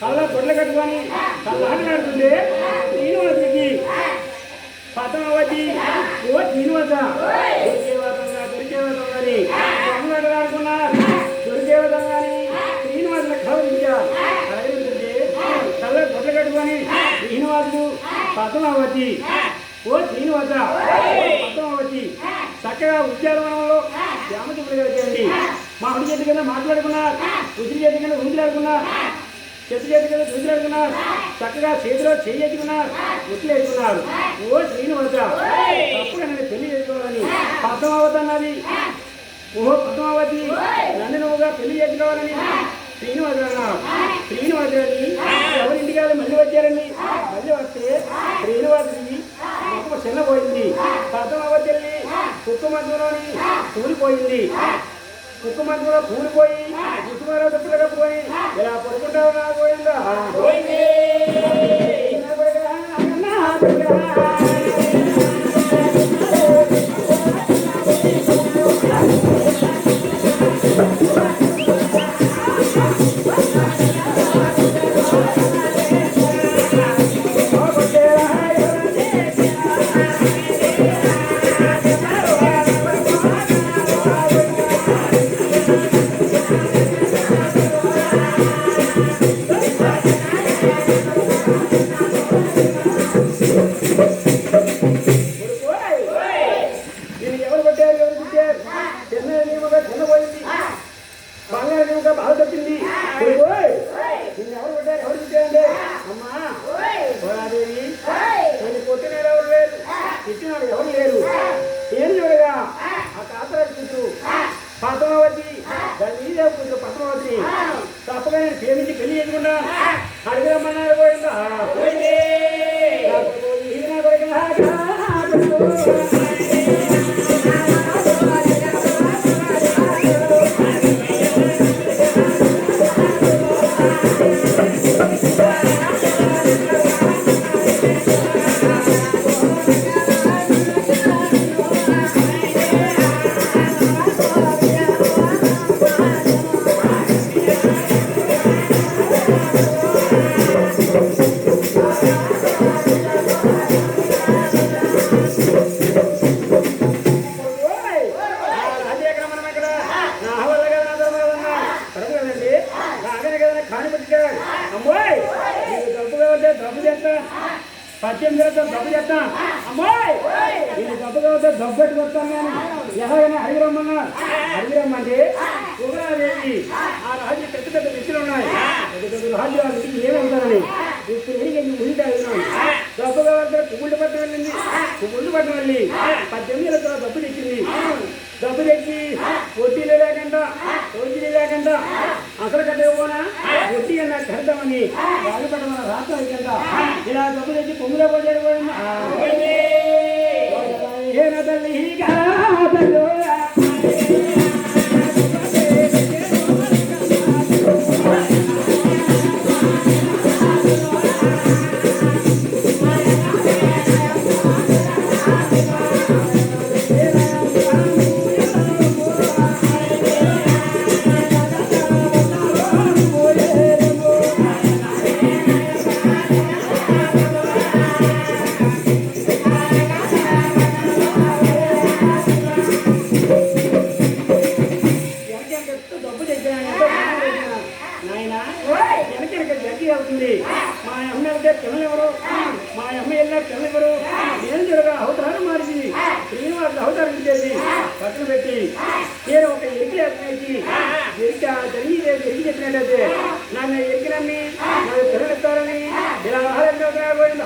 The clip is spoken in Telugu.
కళ్ళ గొడ్లు కట్టుకొని కళ్ళాడుతుంటే శ్రీనివాసుడికి పద్మావతి ఓ శ్రీనివాస దొరికేవతం కానీ దొంగలాడుకున్నారు దొరికేవతం కానీ శ్రీనివాసులకు ఖబరించారు. ఖబరించుంటే కళ్ళ గొడ్లు కట్టుకొని శ్రీనివాసుడు పద్మావతి ఓ శ్రీనివాస పద్మావతి చక్కగా ఉద్యానవనంలో శ్యామచంద్రుడు గారు చేయండి. మా అడి చెట్టు కింద మాట్లాడుకున్నారు, ఉసిరి చెట్టు కింద ఊపిలాడుకున్నారు, చెట్టు చెట్టు కింద చూసిలాడుకున్నారు, చక్కగా చేతిలో చేయించుకున్నారు, ముట్లు వేసుకున్నారు. ఓ శ్రీనివాస తప్పుగా నన్ను పెళ్లి చేసుకోవాలని పద్మావతి అన్నది. ఓహో పద్మావతి నన్ను నువ్వుగా పెళ్లి చేసుకోవాలని శ్రీనివాస అన్నారు. శ్రీనివాసుని ఎవరింటికి మళ్ళీ వచ్చారండి. మళ్ళీ వస్తే శ్రీనివాసుని ముఖం చిన్నపోయింది. పద్మావతి వెళ్ళి కుక్కమందులోని కూలిపోయింది. కుక్కమందులో కూలిపోయి ముసుమారావు తప్పులు కప్పుకొని ఇలా పడుకుంటావు నా పోయిందా పద్మావతి దాని పద్మావతిని తప్పగా నేను ప్రేమించి పెళ్లి చేసుకున్నా అడిగిరమ్మన్నారు పోయిందా డబ్బు చేస్తాను అమ్మాయి నేను డబ్బుగా వస్తే డబ్బు పెట్టుకొస్తాను. కానీ ఎలాగైనా అడిగిరమ్మన్నా అడిగిరమ్మంటే ఉగ్రాదేవి ఆ రాజ్యం పెద్ద పెద్ద వ్యక్తులు ఉన్నాయి. పెద్ద పెద్ద రాజ్యాలు ఏమవుతారని ఇప్పుడు ముందు అడిగినాను. డబ్బుగా వస్తే పువ్వులు పట్టం వెళ్ళింది. పువ్వులు పట్టం వెళ్ళి 18 ఏళ్ళ తర్వాత డబ్బు తెచ్చింది. డబ్బు తెచ్చి వడ్డీలు లేకుండా రోజులు లేకుండా అసలు కట్టకపోనా వడ్డీ అన్నా కడతామని బాధపడమన్న రాత్రి అయికుండా ఇలా డబ్బు తెచ్చి పొమ్ములో పోయాడు పోయినా తల్లి మా అమ్మ వెళ్తే పిల్లలెవరు, మా అమ్మ వెళ్ళిన పిల్లలెవరు, నేను జరగా అవతారం మార్చింది. శ్రీనివాసుడు అవతారం చేసి పక్కన పెట్టి నేను ఒక ఎరికి వేసి ఎరికి చెప్పినట్టయితే నన్ను ఎరికినని నాకు పిల్లలు ఇస్తారని ఇలా పోయింది.